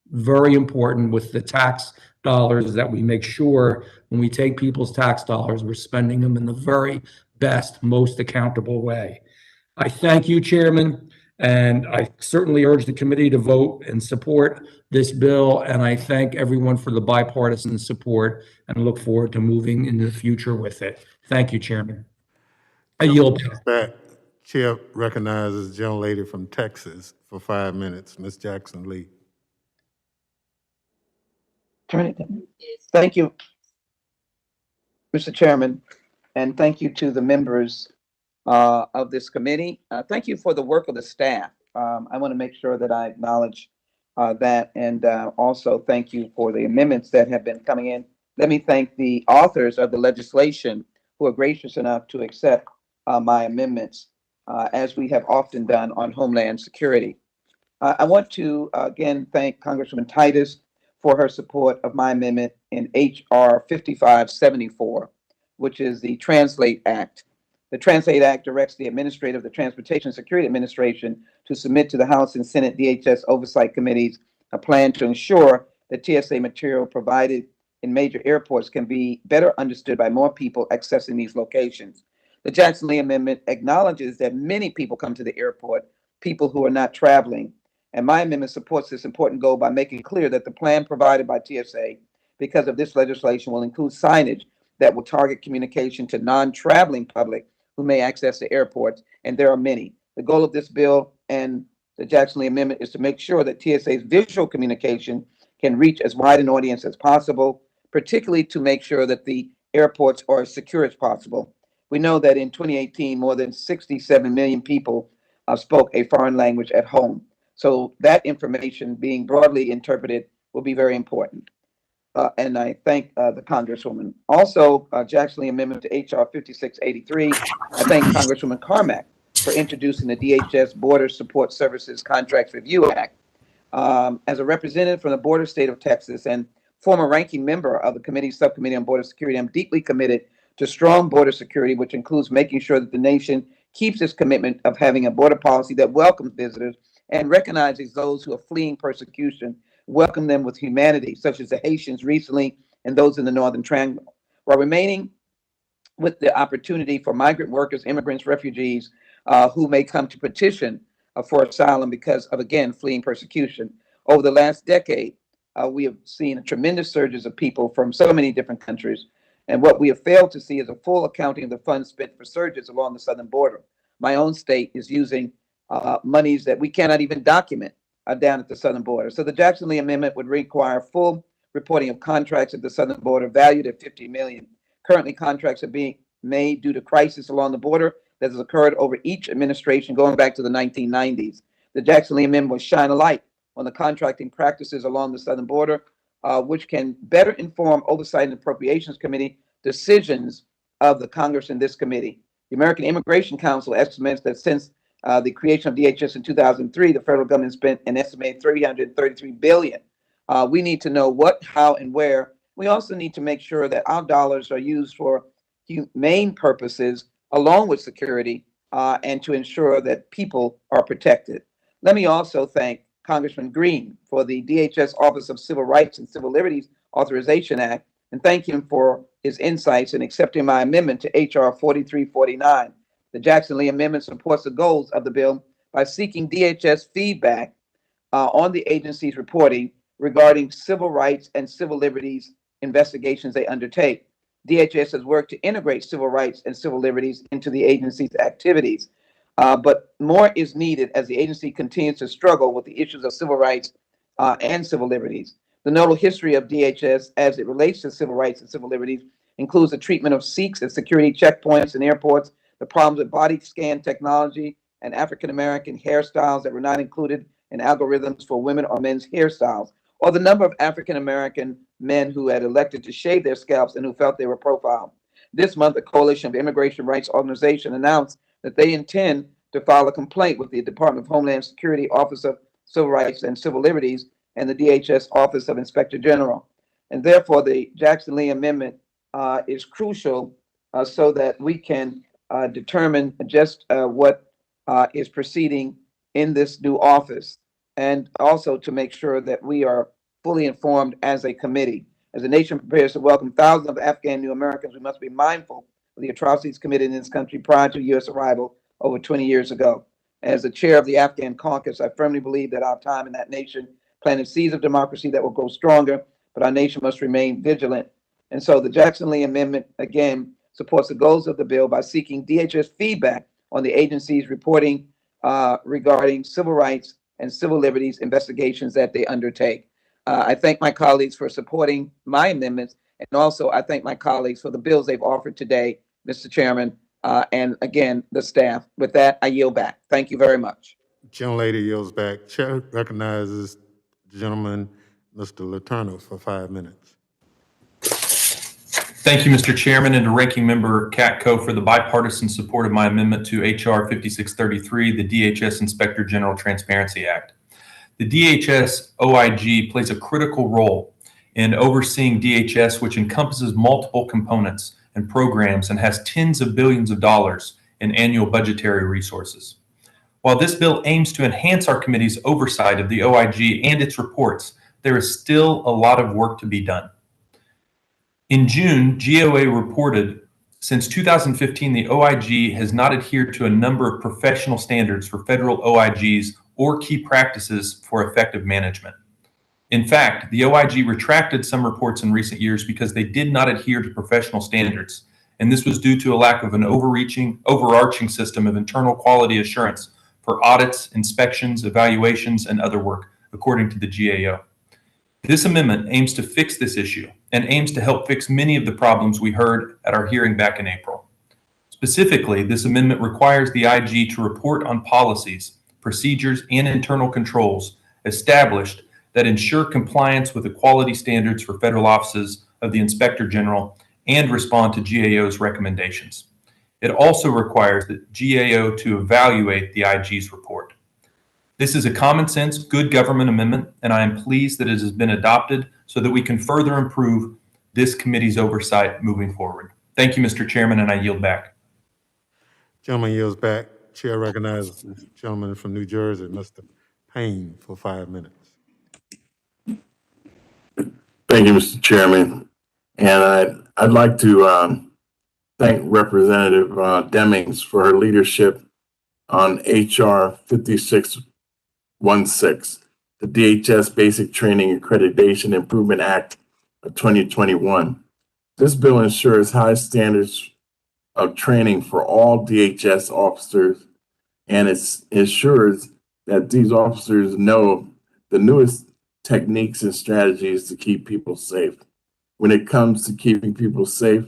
Very important with the tax dollars that we make sure when we take people's tax dollars, we're spending them in the very best, most accountable way. I thank you, Chairman, and I certainly urge the committee to vote and support this bill, and I thank everyone for the bipartisan support and look forward to moving into the future with it. Thank you, Chairman. I yield back. Chair recognizes the gentlelady from Texas for 5 minutes, Ms. Jackson Lee. Thank you, Mr. Chairman, and thank you to the members of this committee. Thank you for the work of the staff. I want to make sure that I acknowledge that, and also thank you for the amendments that have been coming in. Let me thank the authors of the legislation who are gracious enough to accept my amendments, as we have often done on Homeland Security. I want to again thank Congresswoman Titus for her support of my amendment in HR 5574, which is the Translate Act. The Translate Act directs the administrator of the Transportation Security Administration to submit to the House and Senate DHS oversight committees a plan to ensure that TSA material provided in major airports can be better understood by more people accessing these locations. The Jackson Lee Amendment acknowledges that many people come to the airport, people who are not traveling. And my amendment supports this important goal by making clear that the plan provided by TSA because of this legislation will include signage that will target communication to non-traveling public who may access the airports, and there are many. The goal of this bill and the Jackson Lee Amendment is to make sure that TSA's visual communication can reach as wide an audience as possible, particularly to make sure that the airports are as secure as possible. We know that in 2018, more than 67 million people spoke a foreign language at home. So that information being broadly interpreted will be very important. And I thank the Congresswoman. Also, Jackson Lee Amendment to HR 5683. I thank Congresswoman Carmack for introducing the DHS Border Support Services Contracts Review Act. As a representative from the border state of Texas and former ranking member of the subcommittee on border security, I'm deeply committed to strong border security, which includes making sure that the nation keeps its commitment of having a border policy that welcomes visitors and recognizes those who are fleeing persecution, welcome them with humanity, such as the Haitians recently and those in the Northern Triangle, while remaining with the opportunity for migrant workers, immigrants, refugees who may come to petition for asylum because of, again, fleeing persecution. Over the last decade, we have seen tremendous surges of people from so many different countries. And what we have failed to see is a full accounting of the funds spent for surges along the southern border. My own state is using monies that we cannot even document down at the southern border. So the Jackson Lee Amendment would require full reporting of contracts at the southern border valued at $50 million. Currently, contracts are being made due to crisis along the border that has occurred over each administration going back to the 1990s. The Jackson Lee Amendment will shine a light on the contracting practices along the southern border, which can better inform Oversight and Appropriations Committee decisions of the Congress and this committee. The American Immigration Council estimates that since the creation of DHS in 2003, the federal government spent an estimated $333 billion. We need to know what, how, and where. We also need to make sure that our dollars are used for humane purposes along with security and to ensure that people are protected. Let me also thank Congressman Green for the DHS Office of Civil Rights and Civil Liberties Authorization Act, and thank him for his insights in accepting my amendment to HR 4349. The Jackson Lee Amendment supports the goals of the bill by seeking DHS feedback on the agency's reporting regarding civil rights and civil liberties investigations they undertake. DHS has worked to integrate civil rights and civil liberties into the agency's activities, but more is needed as the agency continues to struggle with the issues of civil rights and civil liberties. The notable history of DHS as it relates to civil rights and civil liberties includes the treatment of Sikhs at security checkpoints and airports, the problems with body scan technology, and African-American hairstyles that were not included in algorithms for women or men's hairstyles, or the number of African-American men who had elected to shave their scalps and who felt they were profiled. This month, the Coalition of Immigration Rights Organization announced that they intend to file a complaint with the Department of Homeland Security Office of Civil Rights and Civil Liberties and the DHS Office of Inspector General. And therefore, the Jackson Lee Amendment is crucial so that we can determine just what is proceeding in this new office, and also to make sure that we are fully informed as a committee. As the nation prepares to welcome thousands of Afghan new Americans, we must be mindful of the atrocities committed in this country prior to U.S. arrival over 20 years ago. As the chair of the Afghan caucus, I firmly believe that our time in that nation planted seeds of democracy that will grow stronger, but our nation must remain vigilant. And so the Jackson Lee Amendment, again, supports the goals of the bill by seeking DHS feedback on the agency's reporting regarding civil rights and civil liberties investigations that they undertake. I thank my colleagues for supporting my amendments, and also I thank my colleagues for the bills they've offered today, Mr. Chairman, and again, the staff. With that, I yield back. Thank you very much. Gentlelady yields back. Chair recognizes the gentleman, Mr. Letourneau, for 5 minutes. Thank you, Mr. Chairman, and to Ranking Member Katko for the bipartisan support of my amendment to HR 5633, the DHS Inspector General Transparency Act. The DHS OIG plays a critical role in overseeing DHS, which encompasses multiple components and programs and has tens of billions of dollars in annual budgetary resources. While this bill aims to enhance our committee's oversight of the OIG and its reports, there is still a lot of work to be done. In June, GOA reported, since 2015, the OIG has not adhered to a number of professional standards for federal OIGs or key practices for effective management. In fact, the OIG retracted some reports in recent years because they did not adhere to professional standards, and this was due to a lack of an overarching system of internal quality assurance for audits, inspections, evaluations, and other work, according to the GAO. This amendment aims to fix this issue and aims to help fix many of the problems we heard at our hearing back in April. Specifically, this amendment requires the IG to report on policies, procedures, and internal controls established that ensure compliance with the quality standards for federal offices of the Inspector General and respond to GAO's recommendations. It also requires the GAO to evaluate the IG's report. This is a common sense, good government amendment, and I am pleased that it has been adopted so that we can further improve this committee's oversight moving forward. Thank you, Mr. Chairman, and I yield back. Gentleman yields back. Chair recognizes the gentleman from New Jersey, Mr. Payne, for 5 minutes. Thank you, Mr. Chairman. And I'd like to thank Representative Demings for her leadership on HR 5616, the DHS Basic Training Accreditation Improvement Act of 2021. This bill ensures high standards of training for all DHS officers, and it ensures that these officers know the newest techniques and strategies to keep people safe. When it comes to keeping people safe,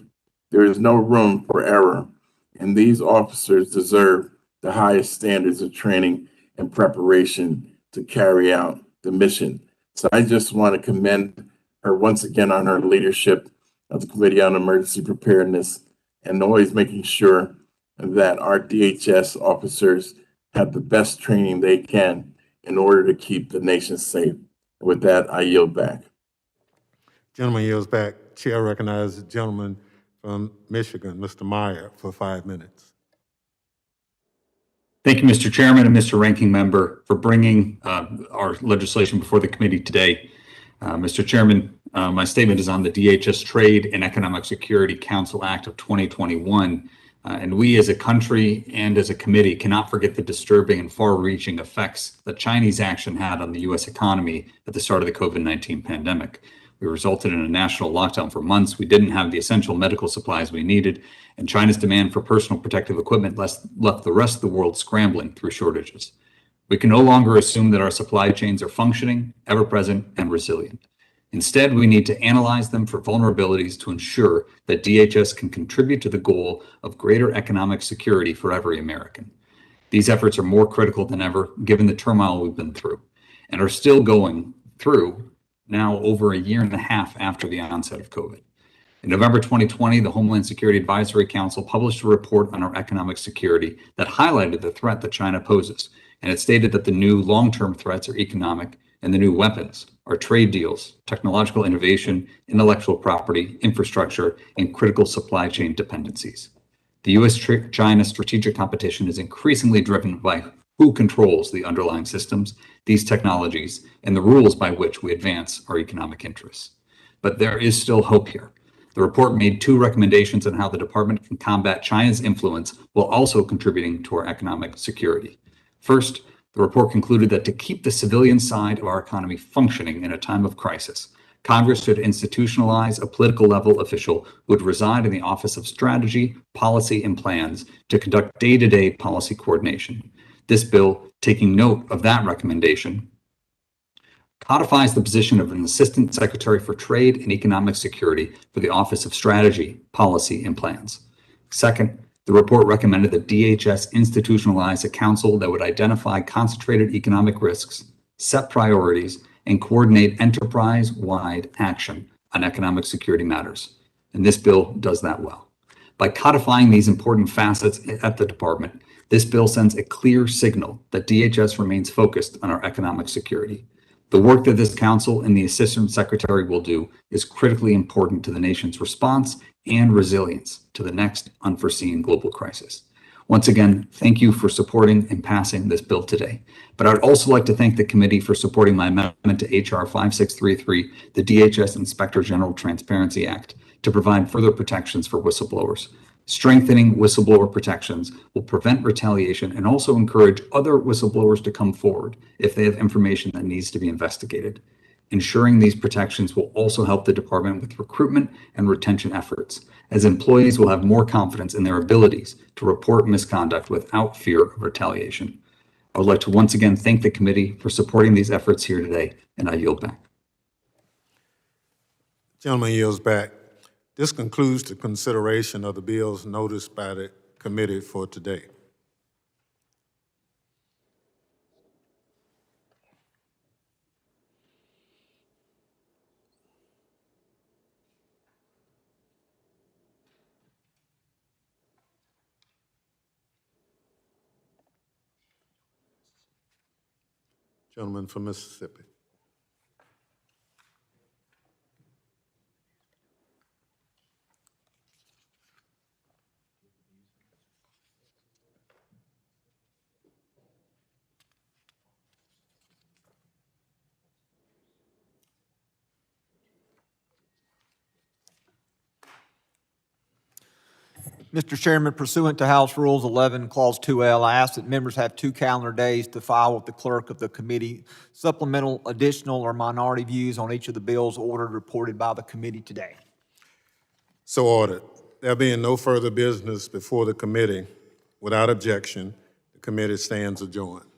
there is no room for error, and these officers deserve the highest standards of training and preparation to carry out the mission. So I just want to commend her once again on her leadership of the Committee on Emergency Preparedness and always making sure that our DHS officers have the best training they can in order to keep the nation safe. With that, I yield back. Gentleman yields back. Chair recognizes the gentleman from Michigan, Mr. Meyer, for 5 minutes. Thank you, Mr. Chairman and Mr. Ranking Member, for bringing our legislation before the committee today. Mr. Chairman, my statement is on the DHS Trade and Economic Security Council Act of 2021. And we as a country and as a committee cannot forget the disturbing and far-reaching effects that Chinese action had on the U.S. economy at the start of the COVID-19 pandemic. We resulted in a national lockdown for months. We didn't have the essential medical supplies we needed, and China's demand for personal protective equipment left the rest of the world scrambling through shortages. We can no longer assume that our supply chains are functioning, ever-present, and resilient. Instead, we need to analyze them for vulnerabilities to ensure that DHS can contribute to the goal of greater economic security for every American. These efforts are more critical than ever, given the turmoil we've been through, and are still going through now over a year and a half after the onset of COVID. In November 2020, the Homeland Security Advisory Council published a report on our economic security that highlighted the threat that China poses, and it stated that the new long-term threats are economic and the new weapons are trade deals, technological innovation, intellectual property, infrastructure, and critical supply chain dependencies. The US-China strategic competition is increasingly driven by who controls the underlying systems, these technologies, and the rules by which we advance our economic interests. But there is still hope here. The report made 2 recommendations on how the department can combat China's influence while also contributing to our economic security. First, the report concluded that to keep the civilian side of our economy functioning in a time of crisis, Congress should institutionalize a political level official who would reside in the Office of Strategy, Policy, and Plans to conduct day-to-day policy coordination. This bill, taking note of that recommendation, codifies the position of an Assistant Secretary for Trade and Economic Security for the Office of Strategy, Policy, and Plans. Second, the report recommended that DHS institutionalize a council that would identify concentrated economic risks, set priorities, and coordinate enterprise-wide action on economic security matters. And this bill does that well. By codifying these important facets at the department, this bill sends a clear signal that DHS remains focused on our economic security. The work that this council and the Assistant Secretary will do is critically important to the nation's response and resilience to the next unforeseen global crisis. Once again, thank you for supporting and passing this bill today. But I would also like to thank the committee for supporting my amendment to HR 5633, the DHS Inspector General Transparency Act, to provide further protections for whistleblowers. Strengthening whistleblower protections will prevent retaliation and also encourage other whistleblowers to come forward if they have information that needs to be investigated. Ensuring these protections will also help the department with recruitment and retention efforts, as employees will have more confidence in their abilities to report misconduct without fear of retaliation. I would like to once again thank the committee for supporting these efforts here today, and I yield back. Gentleman yields back. This concludes the consideration of the bills noticed by the committee for today. Gentleman from Mississippi. Mr. Chairman, pursuant to House Rules 11, Clause 2L, I ask that members have 2 calendar days to file with the clerk of the committee supplemental, additional, or minority views on each of the bills ordered reported by the committee today. So ordered. There being no further business before the committee, without objection, the committee stands adjourned.